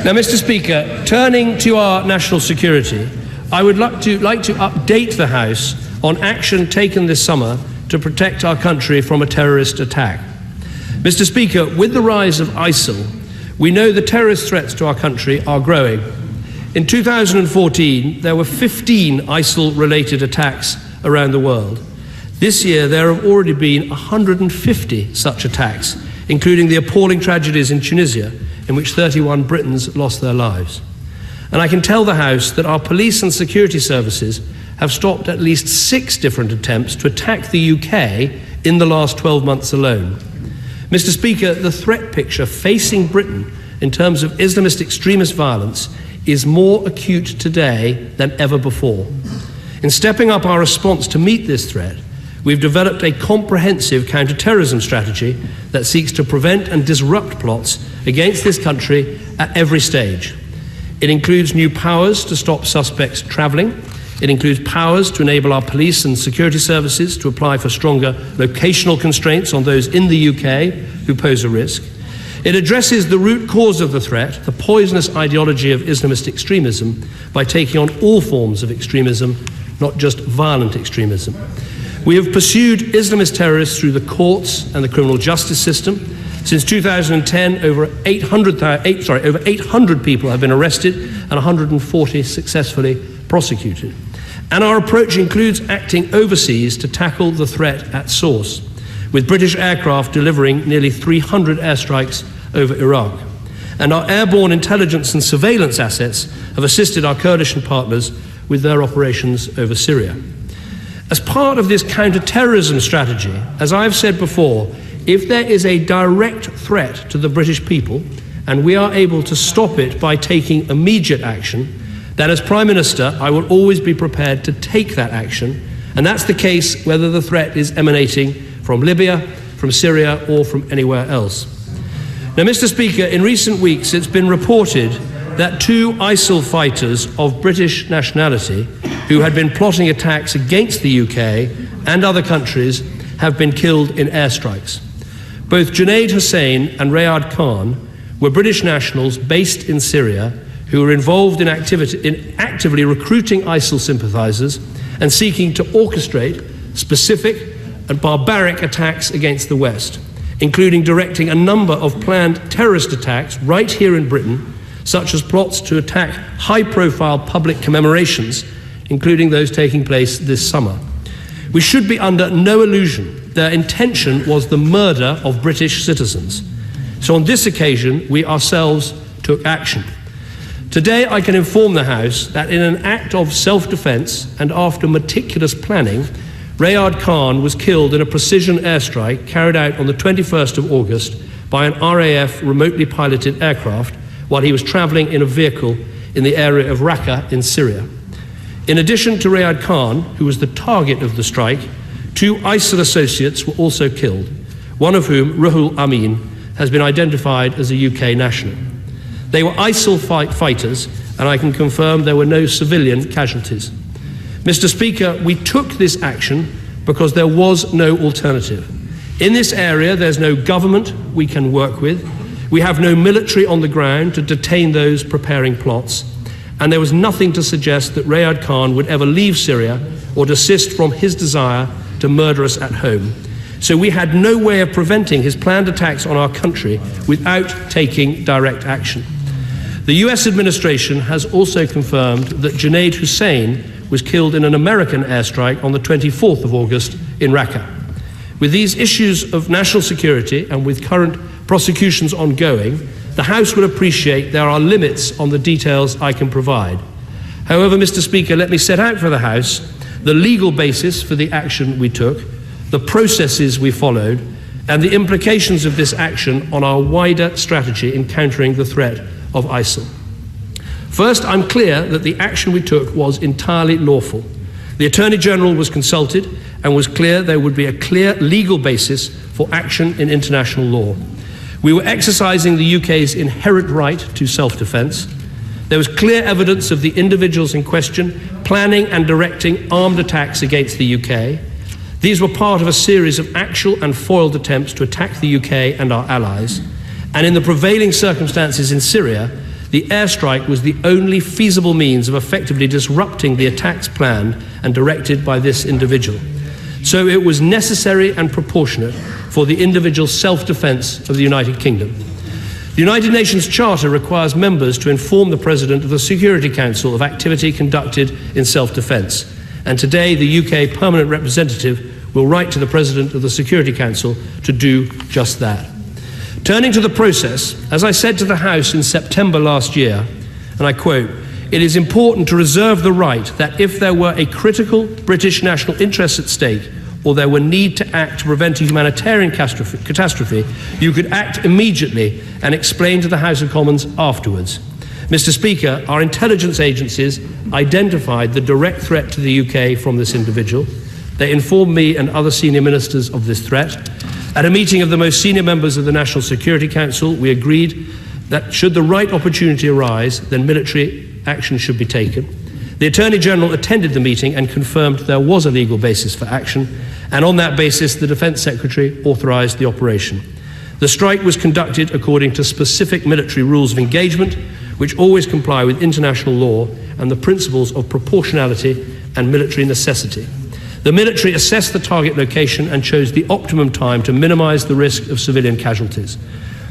Now, Mr. Speaker, turning to our national security, I would like to update the House on action taken this summer to protect our country from a terrorist attack. Mr. Speaker, with the rise of ISIL, we know the terrorist threats to our country are growing. In 2014, there were 15 ISIL-related attacks around the world. This year, there have already been 150 such attacks, including the appalling tragedies in Tunisia, in which 31 Britons lost their lives. And I can tell the House that our police and security services have stopped at least 6 different attempts to attack the UK in the last 12 months alone. Mr. Speaker, the threat picture facing Britain in terms of Islamist extremist violence is more acute today than ever before. In stepping up our response to meet this threat, we've developed a comprehensive counter-terrorism strategy that seeks to prevent and disrupt plots against this country at every stage. It includes new powers to stop suspects travelling. It includes powers to enable our police and security services to apply for stronger locational constraints on those in the UK who pose a risk. It addresses the root cause of the threat, the poisonous ideology of Islamist extremism, by taking on all forms of extremism, not just violent extremism. We have pursued Islamist terrorists through the courts and the criminal justice system. Since 2010, over 800 people have been arrested and 140 successfully prosecuted. And our approach includes acting overseas to tackle the threat at source, with British aircraft delivering nearly 300 airstrikes over Iraq. And our airborne intelligence and surveillance assets have assisted our coalition partners with their operations over Syria. As part of this counter-terrorism strategy, as I've said before, if there is a direct threat to the British people and we are able to stop it by taking immediate action, then as Prime Minister I will always be prepared to take that action, and that's the case whether the threat is emanating from Libya, from Syria or from anywhere else. Now, Mr. Speaker, in recent weeks it's been reported that 2 ISIL fighters of British nationality who had been plotting attacks against the UK and other countries have been killed in airstrikes. Both Junaid Hussain and Rayad Khan were British nationals based in Syria who were involved in actively recruiting ISIL sympathisers and seeking to orchestrate specific and barbaric attacks against the West, including directing a number of planned terrorist attacks right here in Britain, such as plots to attack high-profile public commemorations, including those taking place this summer. We should be under no illusion their intention was the murder of British citizens. So on this occasion, we ourselves took action. Today, I can inform the House that in an act of self-defence and after meticulous planning, Rayad Khan was killed in a precision airstrike carried out on the 21st of August by an RAF remotely piloted aircraft while he was travelling in a vehicle in the area of Raqqa in Syria. In addition to Rayad Khan, who was the target of the strike, 2 ISIL associates were also killed, one of whom, Ruhul Amin, has been identified as a UK national. They were ISIL fighters, and I can confirm there were no civilian casualties. Mr. Speaker, we took this action because there was no alternative. In this area, there's no government we can work with. We have no military on the ground to detain those preparing plots. And there was nothing to suggest that Rayad Khan would ever leave Syria or desist from his desire to murder us at home. So we had no way of preventing his planned attacks on our country without taking direct action. The US administration has also confirmed that Junaid Hussain was killed in an American airstrike on the 24th of August in Raqqa. With these issues of national security and with current prosecutions ongoing, the House will appreciate there are limits on the details I can provide. However, Mr. Speaker, let me set out for the House the legal basis for the action we took, the processes we followed, and the implications of this action on our wider strategy in countering the threat of ISIL. First, I'm clear that the action we took was entirely lawful. The Attorney General was consulted and was clear there would be a clear legal basis for action in international law. We were exercising the UK's inherent right to self-defence. There was clear evidence of the individuals in question planning and directing armed attacks against the UK. These were part of a series of actual and foiled attempts to attack the UK and our allies. And in the prevailing circumstances in Syria, the airstrike was the only feasible means of effectively disrupting the attacks planned and directed by this individual. So it was necessary and proportionate for the individual self-defence of the United Kingdom. The United Nations Charter requires members to inform the President of the Security Council of activity conducted in self-defence, and today the UK Permanent Representative will write to the President of the Security Council to do just that. Turning to the process, as I said to the House in September last year, and I quote, "It is important to reserve the right that if there were a critical British national interest at stake, or there were need to act to prevent a humanitarian catastrophe, you could act immediately and explain to the House of Commons afterwards." Mr. Speaker, our intelligence agencies identified the direct threat to the UK from this individual. They informed me and other senior ministers of this threat. At a meeting of the most senior members of the National Security Council, we agreed that should the right opportunity arise, then military action should be taken. The Attorney General attended the meeting and confirmed there was a legal basis for action, and on that basis the Defence Secretary authorised the operation. The strike was conducted according to specific military rules of engagement, which always comply with international law and the principles of proportionality and military necessity. The military assessed the target location and chose the optimum time to minimise the risk of civilian casualties.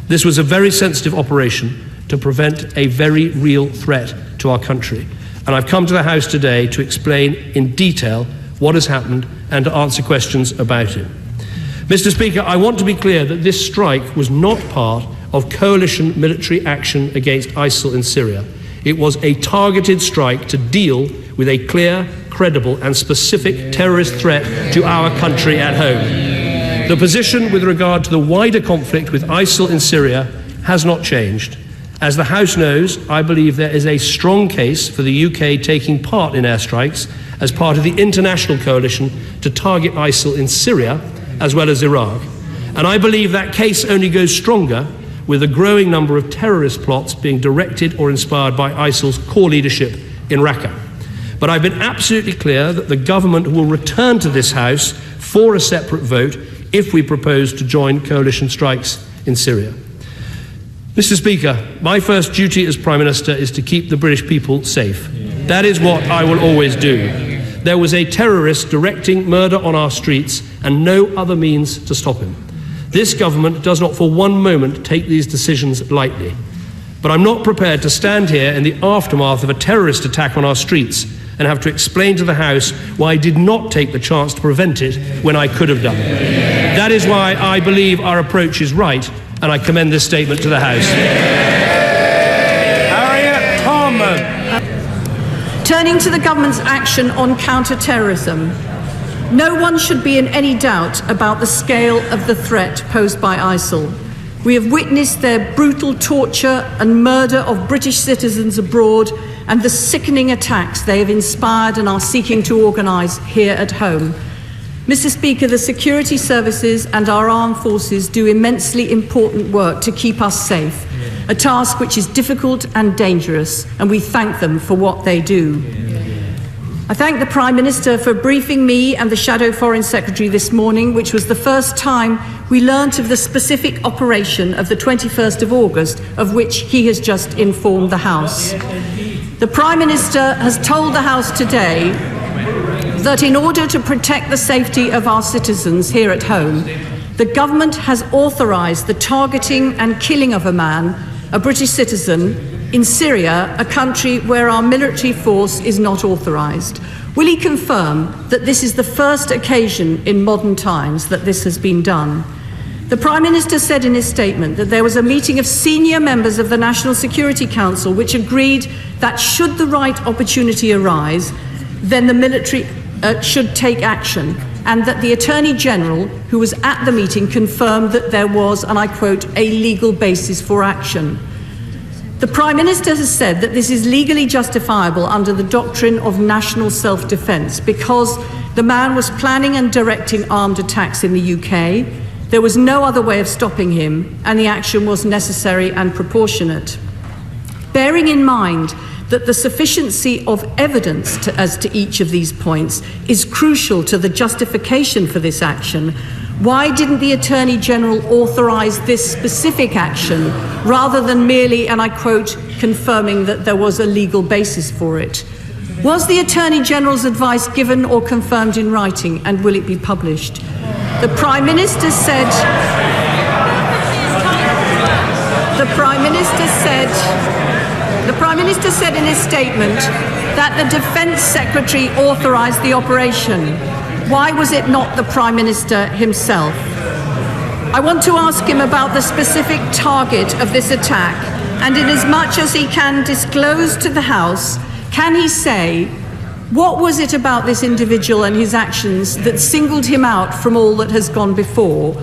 This was a very sensitive operation to prevent a very real threat to our country. And I've come to the House today to explain in detail what has happened and to answer questions about it. Mr. Speaker, I want to be clear that this strike was not part of coalition military action against ISIL in Syria. It was a targeted strike to deal with a clear, credible and specific terrorist threat to our country at home. The position with regard to the wider conflict with ISIL in Syria has not changed. As the House knows, I believe there is a strong case for the UK taking part in airstrikes as part of the international coalition to target ISIL in Syria as well as Iraq. And I believe that case only goes stronger with a growing number of terrorist plots being directed or inspired by ISIL's core leadership in Raqqa. But I've been absolutely clear that the government will return to this House for a separate vote if we propose to join coalition strikes in Syria. Mr. Speaker, my first duty as Prime Minister is to keep the British people safe. That is what I will always do. There was a terrorist directing murder on our streets and no other means to stop him. This government does not for one moment take these decisions lightly. But I'm not prepared to stand here in the aftermath of a terrorist attack on our streets and have to explain to the House why I did not take the chance to prevent it when I could have done. That is why I believe our approach is right, and I commend this statement to the House. Harriet Harman. Turning to the government's action on counter-terrorism, no one should be in any doubt about the scale of the threat posed by ISIL. We have witnessed their brutal torture and murder of British citizens abroad and the sickening attacks they have inspired and are seeking to organise here at home. Mr. Speaker, the security services and our armed forces do immensely important work to keep us safe, a task which is difficult and dangerous, and we thank them for what they do. I thank the Prime Minister for briefing me and the Shadow Foreign Secretary this morning, which was the first time we learnt of the specific operation of the 21st of August, of which he has just informed the House. The Prime Minister has told the House today that in order to protect the safety of our citizens here at home, the government has authorised the targeting and killing of a man, a British citizen, in Syria, a country where our military force is not authorised. Will he confirm that this is the first occasion in modern times that this has been done? The Prime Minister said in his statement that there was a meeting of senior members of the National Security Council which agreed that should the right opportunity arise, then the military should take action, and that the Attorney General, who was at the meeting, confirmed that there was, and I quote, a legal basis for action. The Prime Minister has said that this is legally justifiable under the doctrine of national self-defence because the man was planning and directing armed attacks in the UK. There was no other way of stopping him, and the action was necessary and proportionate. Bearing in mind that the sufficiency of evidence as to each of these points is crucial to the justification for this action, Why didn't the Attorney General authorise this specific action rather than merely, and I quote, confirming that there was a legal basis for it? Was the Attorney General's advice given or confirmed in writing, and will it be published? The Prime Minister said in his statement that the Defence Secretary authorised the operation. Why was it not the Prime Minister himself? I want to ask him about the specific target of this attack, and inasmuch as he can disclose to the House, can he say what was it about this individual and his actions that singled him out from all that has gone before?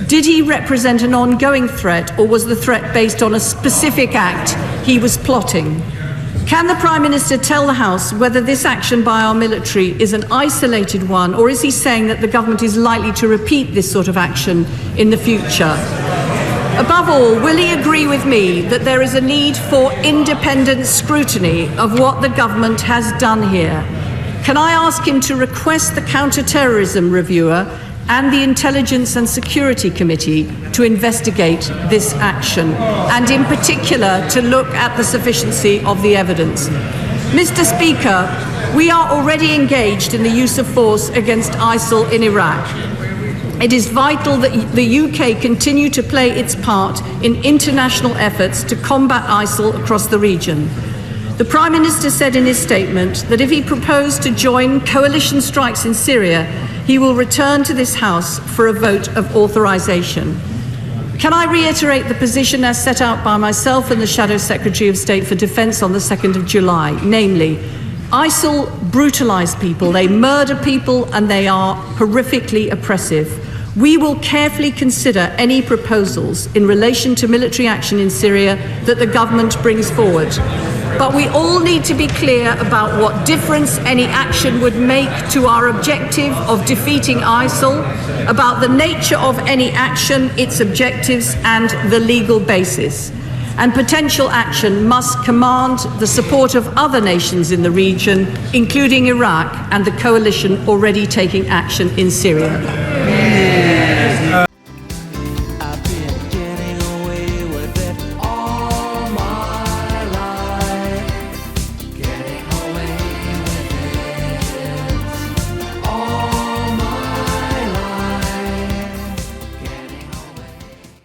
Did he represent an ongoing threat, or was the threat based on a specific act he was plotting? Can the Prime Minister tell the House whether this action by our military is an isolated one, or is he saying that the government is likely to repeat this sort of action in the future? Above all, will he agree with me that there is a need for independent scrutiny of what the government has done here? Can I ask him to request the Counter-Terrorism Reviewer and the Intelligence and Security Committee to investigate this action, and in particular to look at the sufficiency of the evidence? Mr. Speaker, we are already engaged in the use of force against ISIL in Iraq. It is vital that the UK continue to play its part in international efforts to combat ISIL across the region. The Prime Minister said in his statement that if he proposed to join coalition strikes in Syria, he will return to this House for a vote of authorisation. Can I reiterate the position as set out by myself and the Shadow Secretary of State for Defence on the 2nd of July, namely, ISIL brutalise people, they murder people, and they are horrifically oppressive. We will carefully consider any proposals in relation to military action in Syria that the government brings forward. But we all need to be clear about what difference any action would make to our objective of defeating ISIL, about the nature of any action, its objectives, and the legal basis. And potential action must command the support of other nations in the region, including Iraq and the coalition already taking action in Syria.